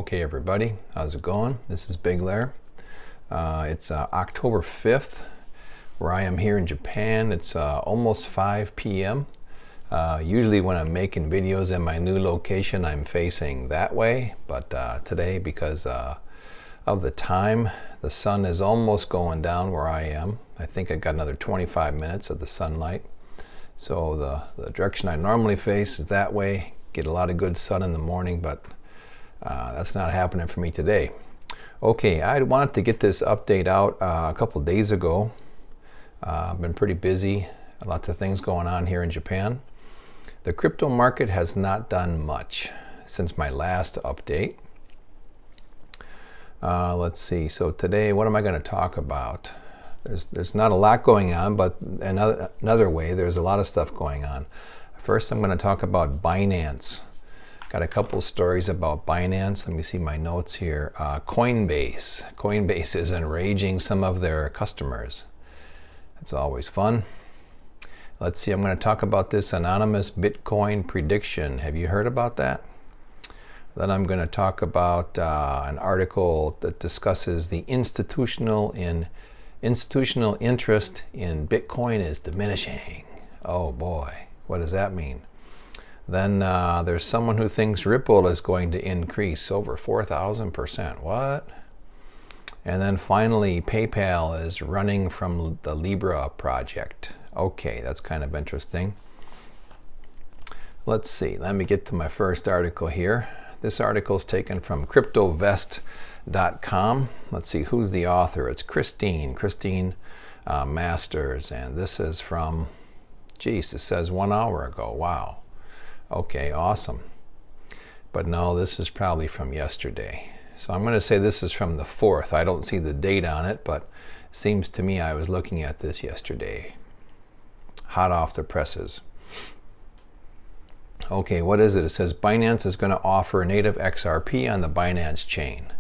Okay, everybody, how's it going? This is Big Lair. It's October 5th, where I am here in Japan. It's almost 5 p.m. Usually when I'm making videos in my new location, I'm facing that way. But today, because of the time, the sun is almost going down where I am. I think I got another 25 minutes of the sunlight. So the direction I normally face is that way. Get a lot of good sun in the morning, but that's not happening for me today. Okay, I wanted to get this update out a couple days ago. I've been pretty busy, lots of things going on here in Japan. The crypto market has not done much since my last update. Let's see, so today what am I going to talk about? There's not a lot going on, but another way, there's a lot of stuff going on. First, I'm going to talk about Binance. Got a couple stories about Binance. Let me see my notes here. Coinbase. Coinbase is enraging some of their customers. That's always fun. Let's see, I'm going to talk about this anonymous Bitcoin prediction. Have you heard about that? Then I'm going to talk about an article that discusses the institutional interest in Bitcoin is diminishing. Oh boy, what does that mean? Then there's someone who thinks Ripple is going to increase over 4,000%. What? And then finally, PayPal is running from the Libra project. Okay, that's kind of interesting. Let's see, let me get to my first article here. This article is taken from cryptovest.com. Let's see, who's the author? It's Christine Masters, and this is from, geez, it says 1 hour ago. Wow. Okay, awesome. But no, this is probably from yesterday. So I'm going to say this is from the 4th. I don't see the date on it, but it seems to me I was looking at this yesterday. Hot off the presses. Okay, what is it? It says Binance is going to offer native XRP on the Binance chain.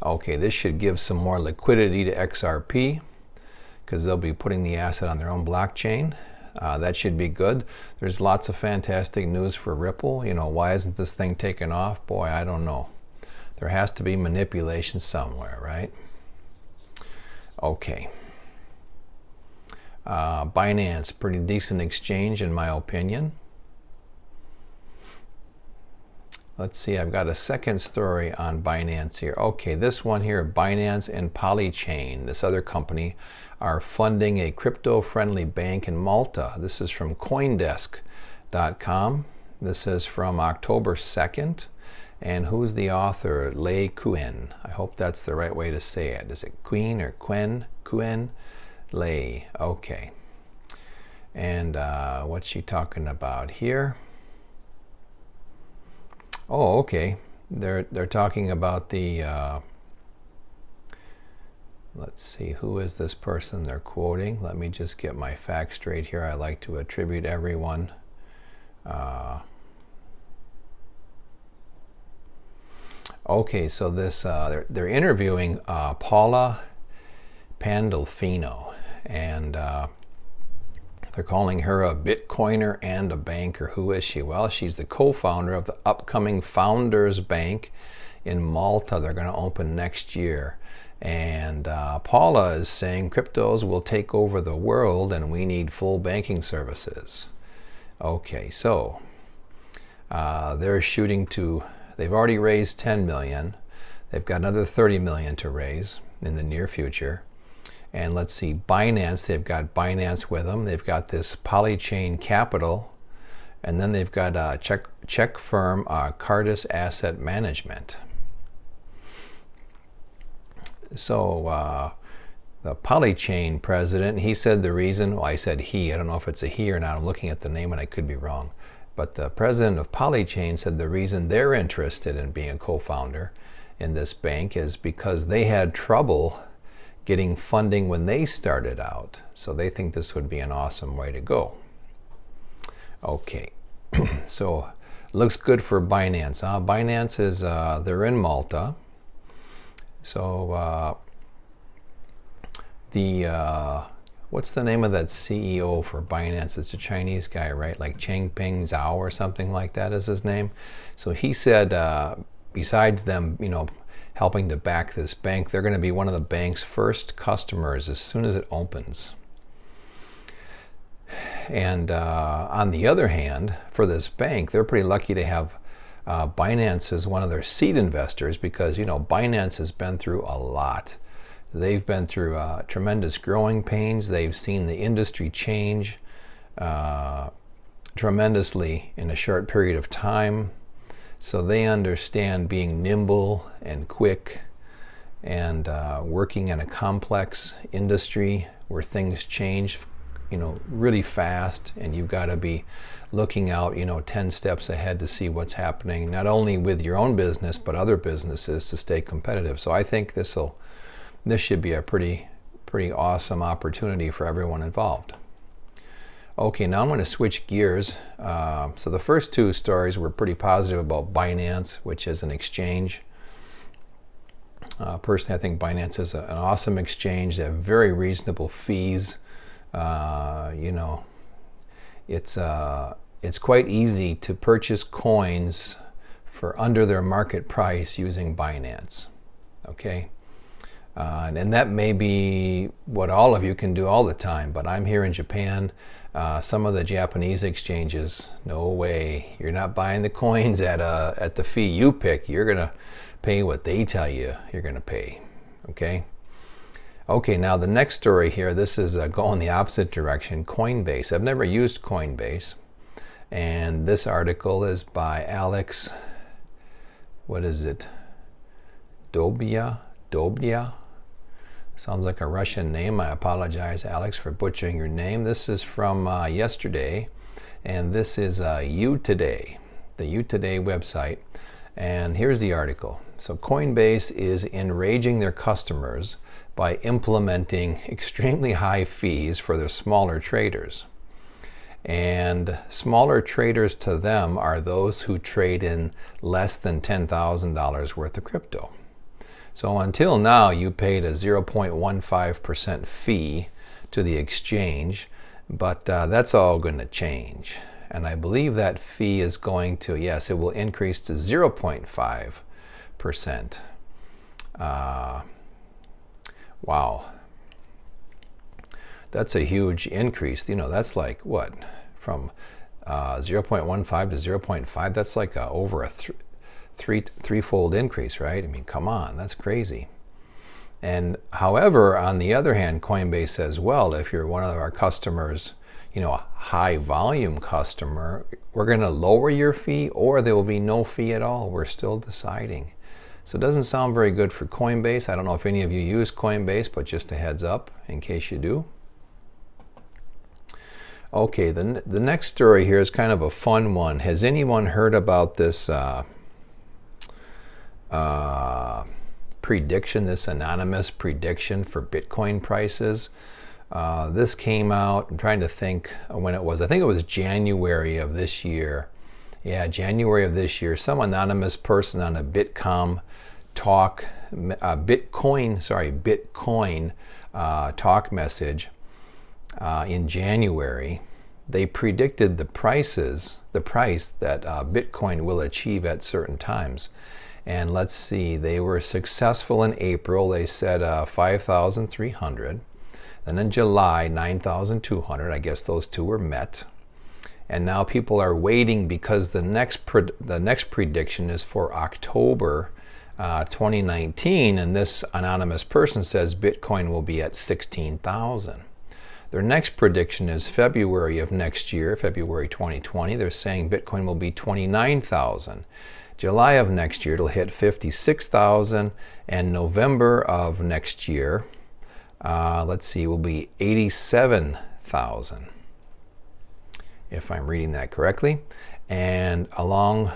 Okay, this should give some more liquidity to XRP because they'll be putting the asset on their own blockchain. That should be good. There's lots of fantastic news for Ripple. You know, why isn't this thing taken off? Boy, I don't know. There has to be manipulation somewhere, right? Okay. Binance, pretty decent exchange in my opinion. Let's see, I've got a second story on Binance here. Okay, this one here, Binance and Polychain, this other company, are funding a crypto-friendly bank in Malta. This is from Coindesk.com. This is from October 2nd. And who's the author? Litecoin. I hope that's the right way to say it. Is it Queen or Quen? Quen? Lei. Okay. And what's she talking about here? Oh, okay. They're talking about the let's see, who is this person they're quoting? Let me just get my facts straight here. I like to attribute everyone. Okay, so this they're interviewing Paula Pandolfino, and they're calling her a Bitcoiner and a banker. Who is she? Well, she's the co-founder of the upcoming Founders Bank in Malta. They're going to open next year. And Paula is saying cryptos will take over the world and we need full banking services. Okay, so they're shooting to, they've already raised 10 million. They've got another 30 million to raise in the near future. And let's see, Binance, they've got Binance with them. They've got this Polychain Capital. And then they've got a Czech firm, Cardis Asset Management. So the Polychain president, he said the reason, well, I said he, I don't know if it's a he or not. I'm looking at the name and I could be wrong. But the president of Polychain said the reason they're interested in being a co-founder in this bank is because they had trouble getting funding when they started out. So they think this would be an awesome way to go. Okay, so looks good for Binance. Binance is, they're in Malta. So what's the name of that CEO for Binance? It's a Chinese guy, right? Like Changpeng Zhao or something like that is his name. So he said besides them, helping to back this bank, they're going to be one of the bank's first customers as soon as it opens. And on the other hand, for this bank, they're pretty lucky to have Binance as one of their seed investors, because Binance has been through a lot. They've been through tremendous growing pains. They've seen the industry change tremendously in a short period of time. So they understand being nimble and quick and working in a complex industry where things change really fast, and you've got to be looking out 10 steps ahead to see what's happening, not only with your own business but other businesses, to stay competitive. So I think this should be a pretty awesome opportunity for everyone involved. Okay, now I'm going to switch gears. So the first two stories were pretty positive about Binance, which is an exchange. Personally, I think Binance is an awesome exchange. They have very reasonable fees. It's quite easy to purchase coins for under their market price using Binance. Okay, and that may be what all of you can do all the time, but I'm here in Japan. Some of the Japanese exchanges, no way. You're not buying the coins at the fee you pick. You're gonna pay what they tell you you're gonna pay. Okay, now the next story here, this is going the opposite direction. Coinbase. I've never used Coinbase, and this article is by Alex. What is it? Dobya. Sounds like a Russian name. I apologize, Alex, for butchering your name. This is from yesterday, and this is U-Today, the U-Today website. And here's the article. So Coinbase is enraging their customers by implementing extremely high fees for their smaller traders. And smaller traders to them are those who trade in less than $10,000 worth of crypto. So until now, you paid a 0.15% fee to the exchange, but that's all going to change. And I believe that fee is going to, yes, it will increase to 0.5%. Wow. That's a huge increase. That's like what? From 0.15 to 0.5, that's like over a threefold increase, right? I mean, come on, that's crazy. And however, on the other hand, Coinbase says, well, if you're one of our customers, a high volume customer, we're going to lower your fee, or there will be no fee at all. We're still deciding. So it doesn't sound very good for Coinbase. I don't know if any of you use Coinbase, but just a heads up in case you do. Okay, the next story here is kind of a fun one. Has anyone heard about this prediction, this anonymous prediction for Bitcoin prices? This came out, I'm trying to think when it was. I think it was January of this year. Yeah, January of this year. Some anonymous person on a Bitcoin talk message in January. They predicted the price that Bitcoin will achieve at certain times. And let's see, they were successful in April. They said 5,300. Then in July, 9,200. I guess those two were met. And now people are waiting because the next prediction is for October 2019. And this anonymous person says Bitcoin will be at 16,000. Their next prediction is February of next year, February 2020. They're saying Bitcoin will be 29,000. July of next year, it'll hit 56,000. And November of next year, let's see, will be 87,000. If I'm reading that correctly. And along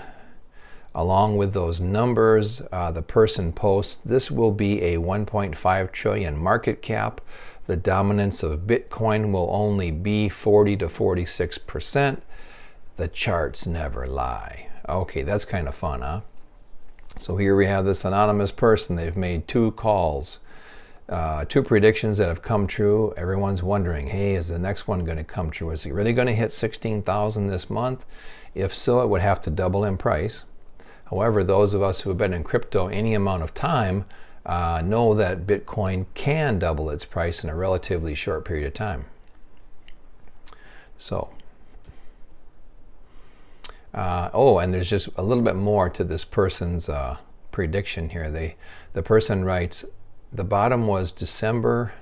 with those numbers, the person posts, this will be a 1.5 trillion market cap. The dominance of Bitcoin will only be 40 to 46%. The charts never lie. Okay, that's kind of fun, huh? So here we have this anonymous person. They've made two calls, two predictions that have come true. Everyone's wondering, hey, is the next one going to come true? Is it really going to hit 16,000 this month? If so, it would have to double in price. However, those of us who have been in crypto any amount of time know that Bitcoin can double its price in a relatively short period of time. So, and there's just a little bit more to this person's prediction here. The person writes, the bottom was December.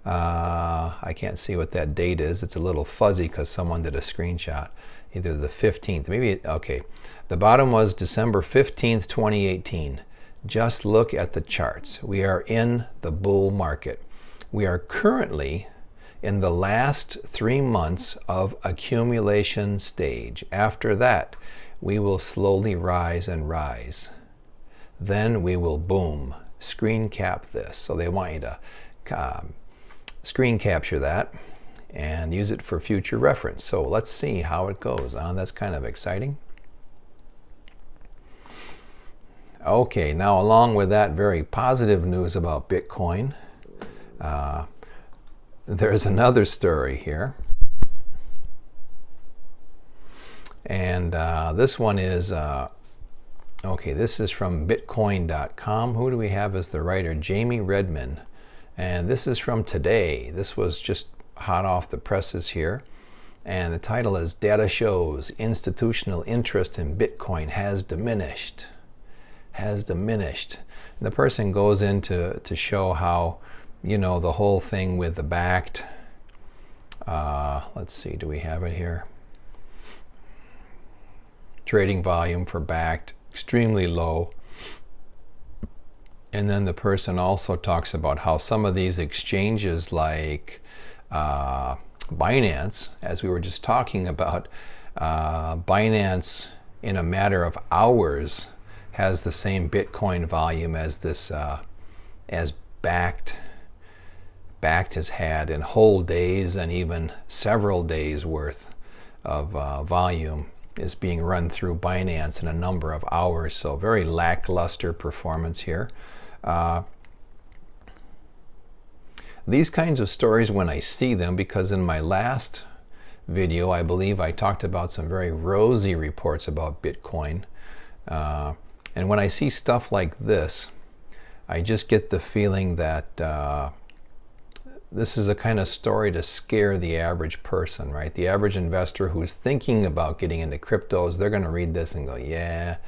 I can't see what that date is. It's a little fuzzy because someone did a screenshot. Either the 15th, maybe, okay. The bottom was December 15th, 2018. Just look at the charts. We are in the bull market. We are currently in the last 3 months of accumulation stage. After that, we will slowly rise and rise. Then we will boom. Screen cap this. So they want you to screen capture that and use it for future reference. So let's see how it goes. That's kind of exciting. Okay, now along with that very positive news about Bitcoin, there's another story here. And this one is, okay, this is from bitcoin.com. Who do we have as the writer? Jamie Redman. And this is from today. This was just hot off the presses here. And the title is Data Shows Institutional Interest in Bitcoin Has Diminished. Has diminished. And the person goes into to show how, you know, the whole thing with the backed, let's see, do we have it here? Trading volume for backed, extremely low. And then the person also talks about how some of these exchanges like Binance, as we were just talking about, Binance in a matter of hours has the same Bitcoin volume as this, as backed has had in whole days, and even several days worth of volume is being run through Binance in a number of hours. So very lackluster performance here. These kinds of stories, when I see them, because in my last video, I believe I talked about some very rosy reports about Bitcoin. And when I see stuff like this, I just get the feeling that this is a kind of story to scare the average person, right? The average investor who's thinking about getting into cryptos, they're going to read this and go, yeah,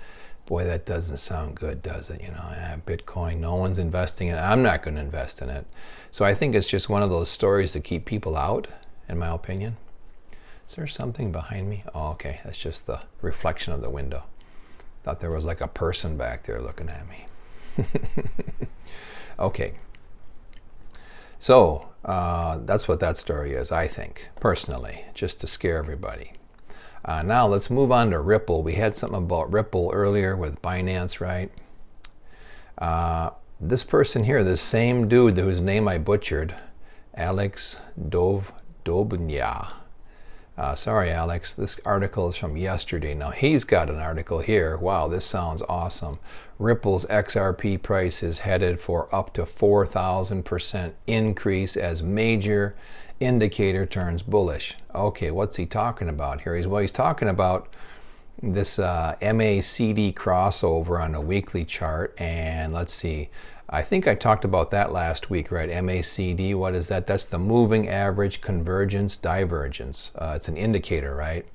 boy, that doesn't sound good, does it? You know, Bitcoin, no one's investing in it. I'm not going to invest in it. So I think it's just one of those stories to keep people out, in my opinion. Is there something behind me? Oh, okay. That's just the reflection of the window. Thought there was like a person back there looking at me. Okay. So that's what that story is, I think, personally, just to scare everybody. Now let's move on to Ripple. We had something about Ripple earlier with Binance, right? This person here, this same dude whose name I butchered, Alex Dobnya. Sorry, Alex. This article is from yesterday. Now, he's got an article here. Wow, this sounds awesome. Ripple's XRP price is headed for up to 4,000% increase as major indicator turns bullish. Okay, what's he talking about here? He's talking about this MACD crossover on a weekly chart. And let's see. I think I talked about that last week, right? MACD, what is that? That's the moving average convergence divergence. It's an indicator, right?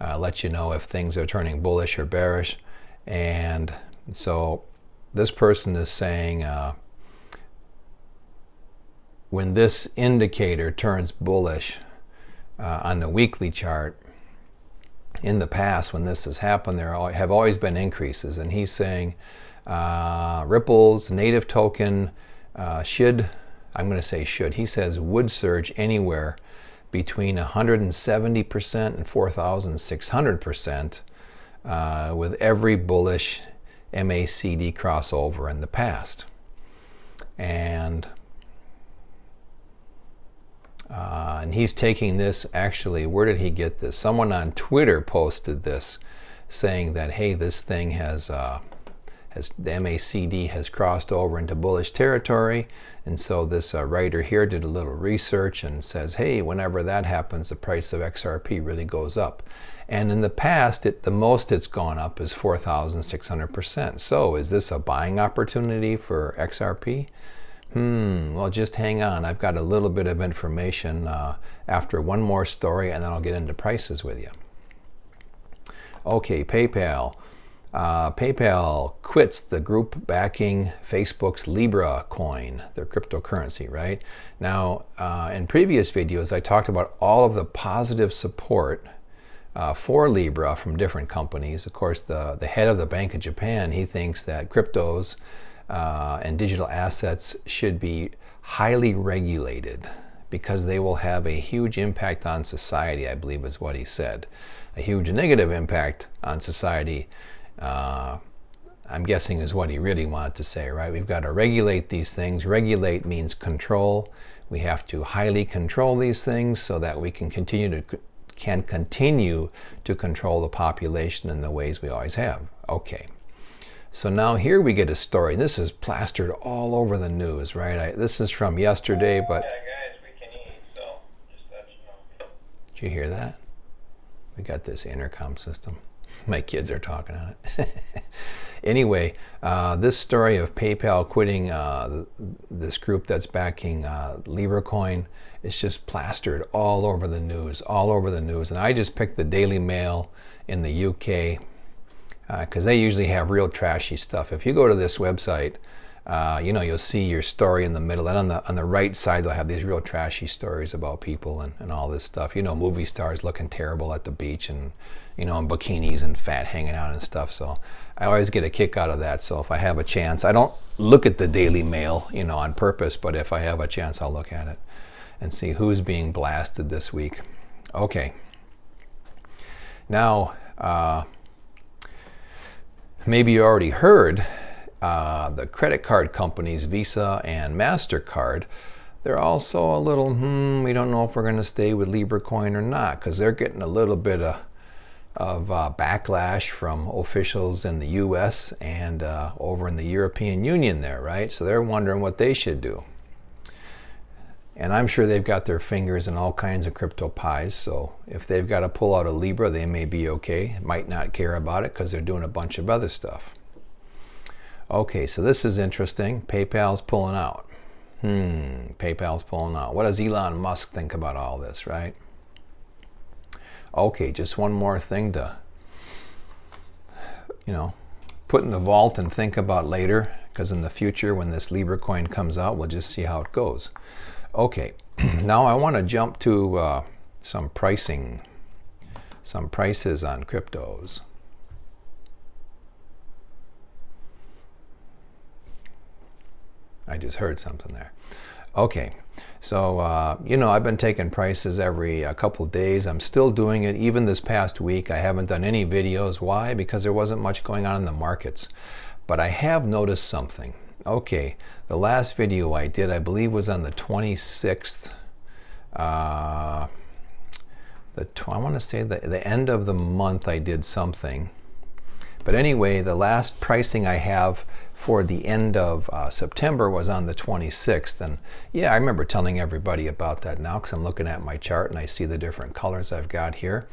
Let you know if things are turning bullish or bearish. And so this person is saying when this indicator turns bullish on the weekly chart, in the past when this has happened, there have always been increases. And he's saying Ripple's native token should, I'm going to say should, he says would surge anywhere between 170% and 4,600% with every bullish MACD crossover in the past. And he's taking this, actually, where did he get this? Someone on Twitter posted this saying that, hey, this thing has the MACD has crossed over into bullish territory. And so this writer here did a little research and says, hey, whenever that happens, the price of XRP really goes up. And in the past, the most it's gone up is 4,600%. So is this a buying opportunity for XRP? Well, just hang on. I've got a little bit of information after one more story, and then I'll get into prices with you. Okay, PayPal. PayPal quits the group backing Facebook's Libra coin, their cryptocurrency, right? Now, in previous videos, I talked about all of the positive support for Libra from different companies. Of course, the head of the Bank of Japan, he thinks that cryptos and digital assets should be highly regulated because they will have a huge impact on society, I believe is what he said. A huge negative impact on society, I'm guessing is what he really wanted to say, right? We've got to regulate these things. Regulate means control. We have to highly control these things so that we can continue to control the population in the ways we always have. Okay. So now here we get a story. This is plastered all over the news, right? This is from yesterday, but... Yeah, guys, we can eat, so just let you know. Did you hear that? We got this intercom system. My kids are talking on it. Anyway, this story of PayPal quitting this group that's backing Libra coin is just plastered all over the news, all over the news. And I just picked the Daily Mail in the UK, because they usually have real trashy stuff. If you go to this website, you'll see your story in the middle, and on the right side they'll have these real trashy stories about people and all this stuff. Movie stars looking terrible at the beach and in bikinis and fat hanging out and stuff. So I always get a kick out of that. So if I have a chance, I don't look at the Daily Mail, on purpose, but if I have a chance, I'll look at it and see who's being blasted this week. Okay. Now, maybe you already heard the credit card companies, Visa and MasterCard, they're also a little, we don't know if we're going to stay with Libra coin or not, because they're getting a little bit of backlash from officials in the US and over in the European Union there, right? So they're wondering what they should do. And I'm sure they've got their fingers in all kinds of crypto pies, so if they've got to pull out a Libra, they may be okay. Might not care about it because they're doing a bunch of other stuff. Okay, so this is interesting. PayPal's pulling out. PayPal's pulling out. What does Elon Musk think about all this, right? Okay, just one more thing to, put in the vault and think about later, because in the future when this Libra coin comes out, we'll just see how it goes. Okay, now I want to jump to some prices on cryptos. I just heard something there. Okay, so I've been taking prices every couple days. I'm still doing it. Even this past week, I haven't done any videos. Why? Because there wasn't much going on in the markets. But I have noticed something. Okay, the last video I did, I believe, was on the 26th. I want to say the end of the month I did something. But anyway, the last pricing I have for the end of September was on the 26th. And yeah, I remember telling everybody about that now because I'm looking at my chart and I see the different colors I've got here.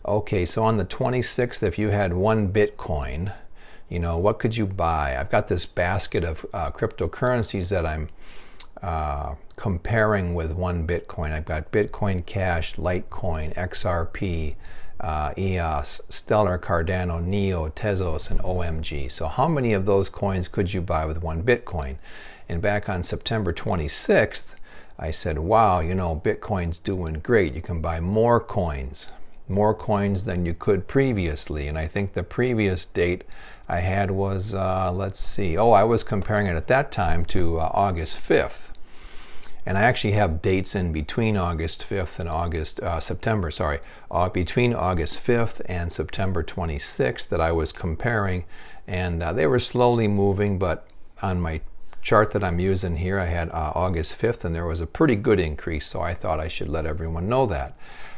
Okay, so on the 26th, if you had one Bitcoin, what could you buy? I've got this basket of cryptocurrencies that I'm comparing with one Bitcoin. I've got Bitcoin Cash, Litecoin, XRP, EOS, Stellar, Cardano, Neo, Tezos, and OMG. So how many of those coins could you buy with one Bitcoin? And back on September 26th, I said, wow, Bitcoin's doing great. You can buy more coins than you could previously. And I think the previous date I had was, I was comparing it at that time to August 5th. And I actually have dates in between August 5th and between August 5th and September 26th that I was comparing. And they were slowly moving, but on my chart that I'm using here, I had August 5th, and there was a pretty good increase, so I thought I should let everyone know that.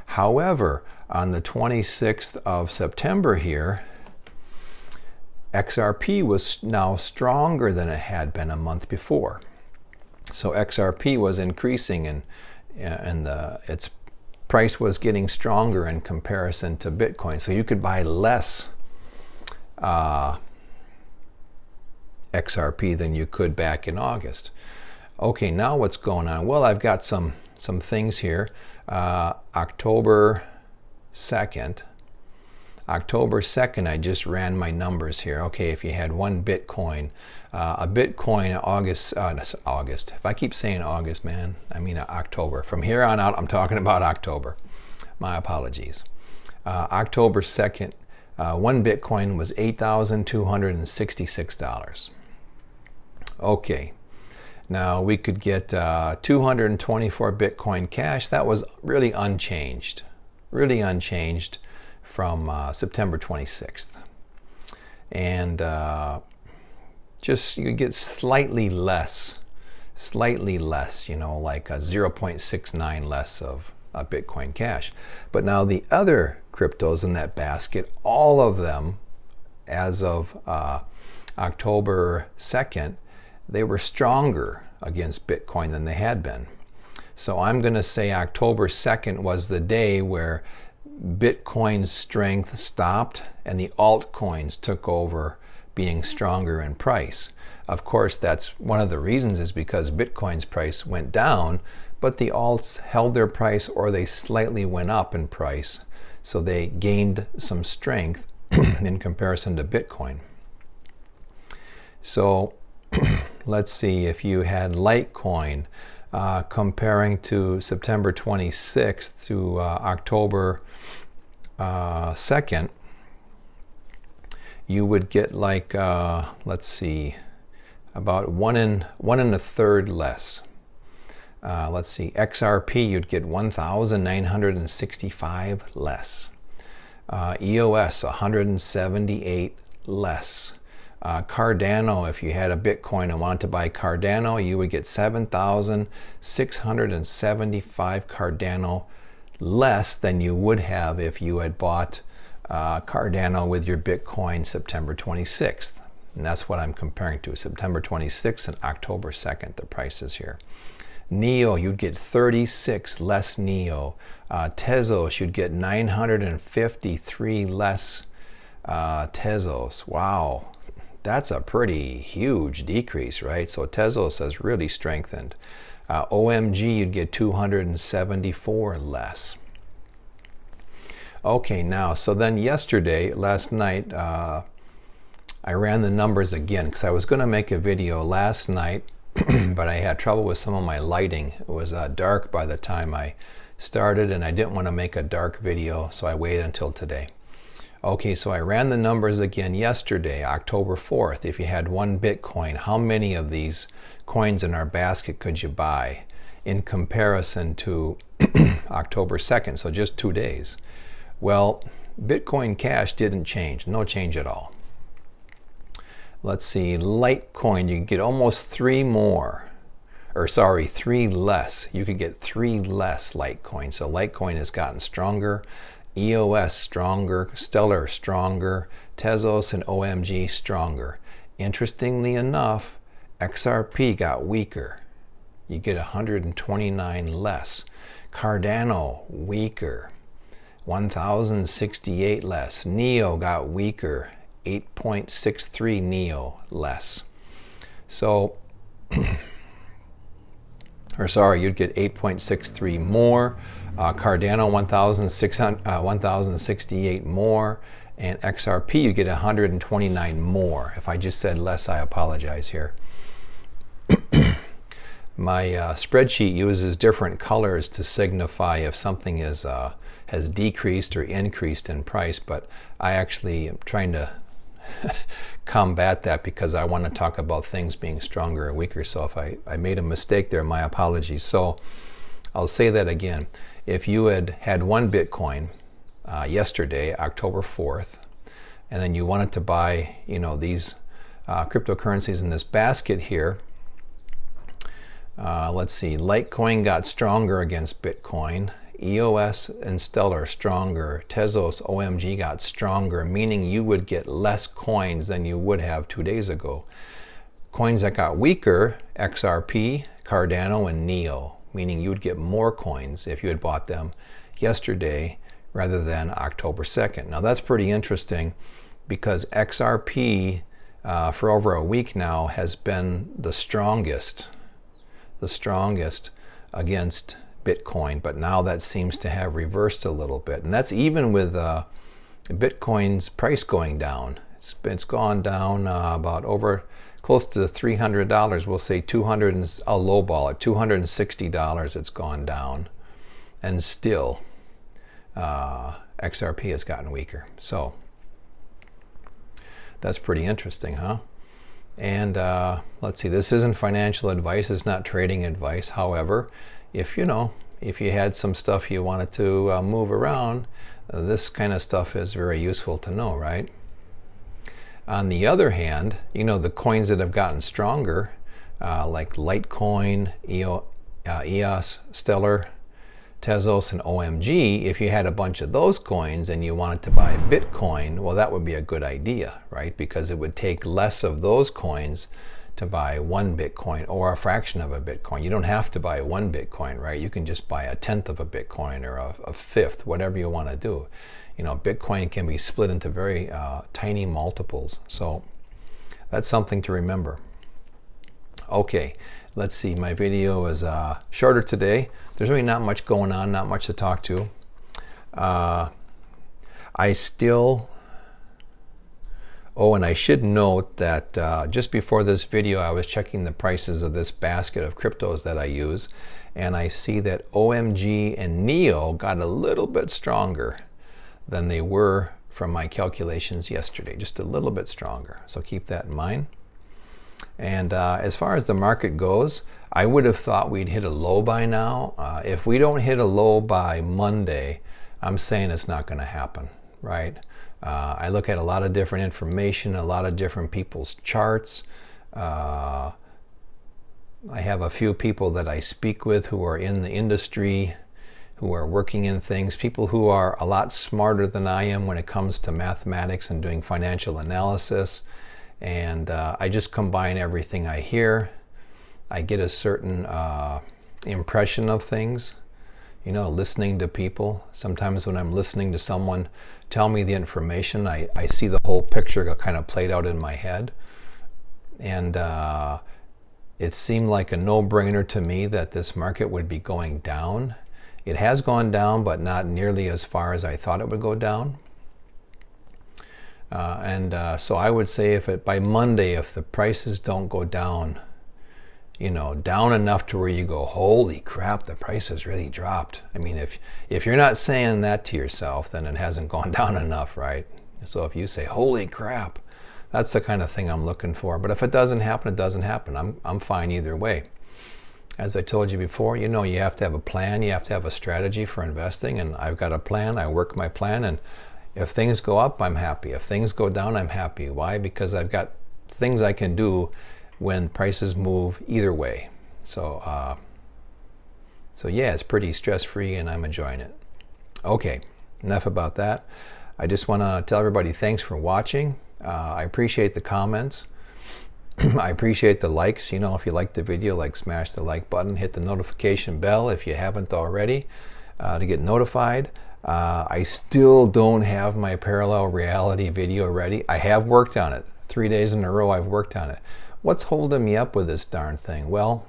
However, on the 26th of September here, XRP was now stronger than it had been a month before. So XRP was increasing, and its price was getting stronger in comparison to Bitcoin. So you could buy less XRP than you could back in August. Okay, now what's going on? Well, I've got some things here. October 2nd, I just ran my numbers here. Okay, if you had one Bitcoin, a Bitcoin August. If I keep saying August, man, I mean October. From here on out, I'm talking about October. My apologies. October 2nd, one Bitcoin was $8,266. Okay. Now we could get 224 Bitcoin Cash. That was really unchanged from September 26th. And just you get slightly less, you know, like a 0.69 less of Bitcoin Cash. But now the other cryptos in that basket, all of them as of October 2nd, they were stronger against Bitcoin than they had been. So I'm going to say October 2nd was the day where Bitcoin's strength stopped and the altcoins took over, being stronger in price. Of course, that's one of the reasons, is because Bitcoin's price went down, but the alts held their price or they slightly went up in price. So they gained some strength in comparison to Bitcoin. So let's see, if you had Litecoin comparing to September 26th to October 2nd, you would get like, let's see, about one and a third less. Let's see, XRP, you'd get 1,965 less. EOS, 178 less. Cardano, if you had a Bitcoin and wanted to buy Cardano, you would get 7,675 Cardano less than you would have if you had bought Cardano with your Bitcoin September 26th. And that's what I'm comparing to, September 26th and October 2nd, the prices here. NEO, you'd get 36 less NEO. Tezos, you'd get 953 less Tezos. Wow. That's a pretty huge decrease, right? So Tezos has really strengthened. OMG, you'd get 274 less. Okay, now, so then last night, I ran the numbers again because I was going to make a video last night, but I had trouble with some of my lighting. It was dark by the time I started, and I didn't want to make a dark video, so I waited until today. Okay, so I ran the numbers again yesterday, October 4th. If you had one Bitcoin, how many of these coins in our basket could you buy in comparison to October 2nd, so just 2 days? Well, Bitcoin Cash didn't change, no change at all. Let's see, Litecoin, you can get almost 3 more. Or sorry, 3 less. You could get 3 less Litecoin. So Litecoin has gotten stronger. EOS stronger, Stellar stronger, Tezos and OMG stronger. Interestingly enough, XRP got weaker. You get 129 less. Cardano weaker, 1,068 less. NEO got weaker, 8.63 NEO less. So, or sorry, you'd get 8.63 more. Cardano 1,068 more, and XRP you get 129 more. If I just said less, I apologize here. My spreadsheet uses different colors to signify if something is has decreased or increased in price, but I actually am trying to combat that because I want to talk about things being stronger or weaker. So if I made a mistake there, my apologies. So I'll say that again. If you had one Bitcoin yesterday, October 4th, and then you wanted to buy, these cryptocurrencies in this basket here, let's see, Litecoin got stronger against Bitcoin. EOS and Stellar stronger. Tezos, OMG got stronger, meaning you would get less coins than you would have 2 days ago. Coins that got weaker, XRP, Cardano, and NEO, meaning you would get more coins if you had bought them yesterday rather than October 2nd. Now that's pretty interesting because XRP for over a week now has been the strongest against Bitcoin, but now that seems to have reversed a little bit, and that's even with Bitcoin's price going down. It's gone down about over close to $300. We'll say 200, and I'll lowball it, $260. It's gone down, and still XRP has gotten weaker. So that's pretty interesting, huh? And let's see, this isn't financial advice, it's not trading advice. However, if you had some stuff you wanted to move around, this kind of stuff is very useful to know, right? On the other hand, the coins that have gotten stronger, like Litecoin, EOS, Stellar, Tezos, and OMG, if you had a bunch of those coins and you wanted to buy Bitcoin, well, that would be a good idea, right? Because it would take less of those coins to buy one Bitcoin or a fraction of a Bitcoin. You don't have to buy one Bitcoin, right? You can just buy a tenth of a Bitcoin or a fifth, whatever you want to do. Bitcoin can be split into very tiny multiples. So that's something to remember. Okay, let's see. My video is shorter today. There's really not much going on, not much to talk to. And I should note that just before this video, I was checking the prices of this basket of cryptos that I use, and I see that OMG and NEO got a little bit stronger than they were from my calculations yesterday, just a little bit stronger. So keep that in mind. And as far as the market goes, I would have thought we'd hit a low by now. If we don't hit a low by Monday, I'm saying it's not going to happen, right? I look at a lot of different information, a lot of different people's charts. I have a few people that I speak with who are in the industry, who are working in things, people who are a lot smarter than I am when it comes to mathematics and doing financial analysis. And I just combine everything I hear. I get a certain impression of things, listening to people. Sometimes when I'm listening to someone tell me the information, I see the whole picture kind of played out in my head. And it seemed like a no-brainer to me that this market would be going down. It has gone down, but not nearly as far as I thought it would go down. So I would say by Monday, if the prices don't go down, down enough to where you go, holy crap, the price has really dropped. I mean, if you're not saying that to yourself, then it hasn't gone down enough, right? So if you say, holy crap, that's the kind of thing I'm looking for. But if it doesn't happen, it doesn't happen. I'm fine either way. As I told you before, you have to have a plan, you have to have a strategy for investing, and I've got a plan, I work my plan, and if things go up, I'm happy. If things go down, I'm happy. Why? Because I've got things I can do when prices move either way. So yeah, it's pretty stress-free and I'm enjoying it. Okay, enough about that. I just want to tell everybody thanks for watching. I appreciate the comments. I appreciate the likes. If you like the video, smash the like button, hit the notification bell if you haven't already to get notified. I still don't have my parallel reality video ready. I have worked on it. 3 days in a row I've worked on it. What's holding me up with this darn thing? Well,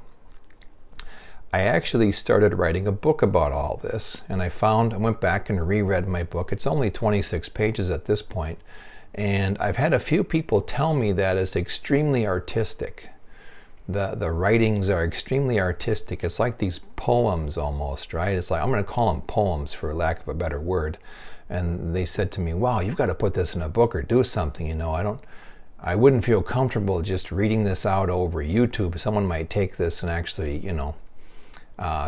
I actually started writing a book about all this, and I went back and reread my book. It's only 26 pages at this point, and I've had a few people tell me that it's extremely artistic. The writings are extremely artistic. It's like these poems almost, right? It's like, I'm going to call them poems for lack of a better word. And they said to me, wow, you've got to put this in a book or do something. I wouldn't feel comfortable just reading this out over YouTube. Someone might take this and actually,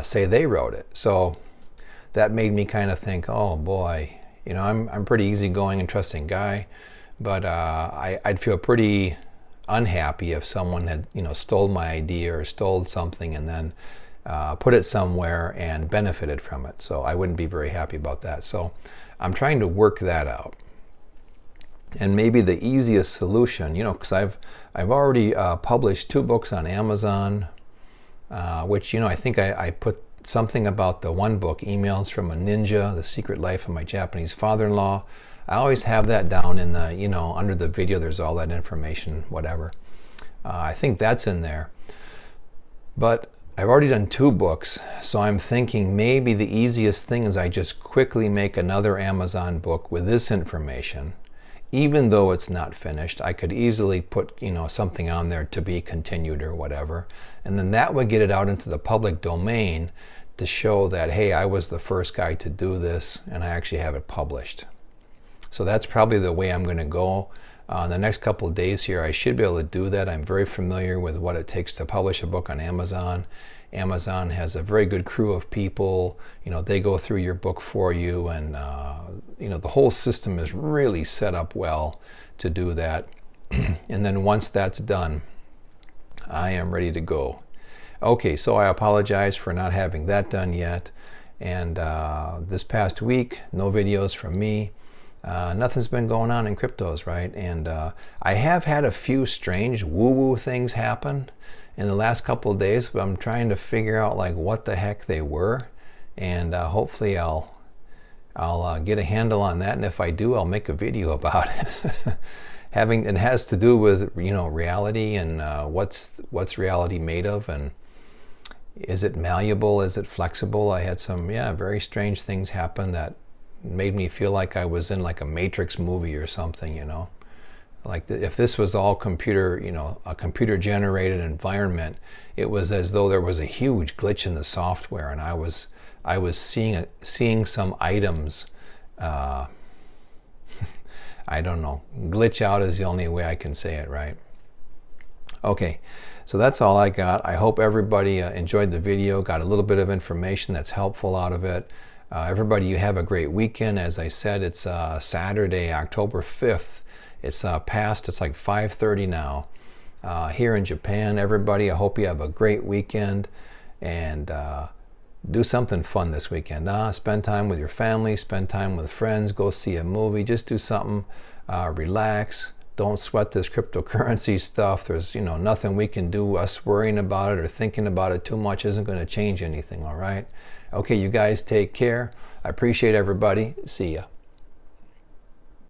say they wrote it. So that made me kind of think, oh boy, I'm a pretty easygoing and trusting guy, but I'd feel pretty unhappy if someone had stole my idea or stole something and then put it somewhere and benefited from it. So I wouldn't be very happy about that. So I'm trying to work that out. And maybe the easiest solution, because I've already published 2 books on Amazon, which, I think I put something about the one book, Emails from a Ninja, The Secret Life of My Japanese Father-in-Law. I always have that down in the, under the video, there's all that information, whatever. I think that's in there. But I've already done 2 books, so I'm thinking maybe the easiest thing is I just quickly make another Amazon book with this information. Even though it's not finished, I could easily put, something on there to be continued or whatever. And then that would get it out into the public domain to show that, hey, I was the first guy to do this and I actually have it published. So that's probably the way I'm going to go. In the next couple of days here, I should be able to do that. I'm very familiar with what it takes to publish a book on Amazon. Amazon has a very good crew of people. They go through your book for you, and the whole system is really set up well to do that. And then once that's done, I am ready to go. Okay, so I apologize for not having that done yet. And this past week, no videos from me. Nothing's been going on in cryptos, right? And I have had a few strange woo-woo things happen in the last couple of days, but I'm trying to figure out like what the heck they were, and hopefully I'll get a handle on that. And if I do, I'll make a video about it. It has to do with reality and what's reality made of, and is it malleable? Is it flexible? I had some very strange things happen that made me feel like I was in like a Matrix movie or something, Like if this was all computer, a computer generated environment, it was as though there was a huge glitch in the software, and I was seeing some items, I don't know, glitch out is the only way I can say it, right? Okay, so that's all I got. I hope everybody enjoyed the video, got a little bit of information that's helpful out of it. Everybody, you have a great weekend. As I said, it's Saturday, October 5th. It's past, it's like 5:30 now here in Japan. Everybody, I hope you have a great weekend, and do something fun this weekend. Spend time with your family, spend time with friends, go see a movie, just do something, relax. Don't sweat this cryptocurrency stuff. There's nothing we can do. Us worrying about it or thinking about it too much isn't going to change anything, all right? Okay, you guys take care. I appreciate everybody. See ya.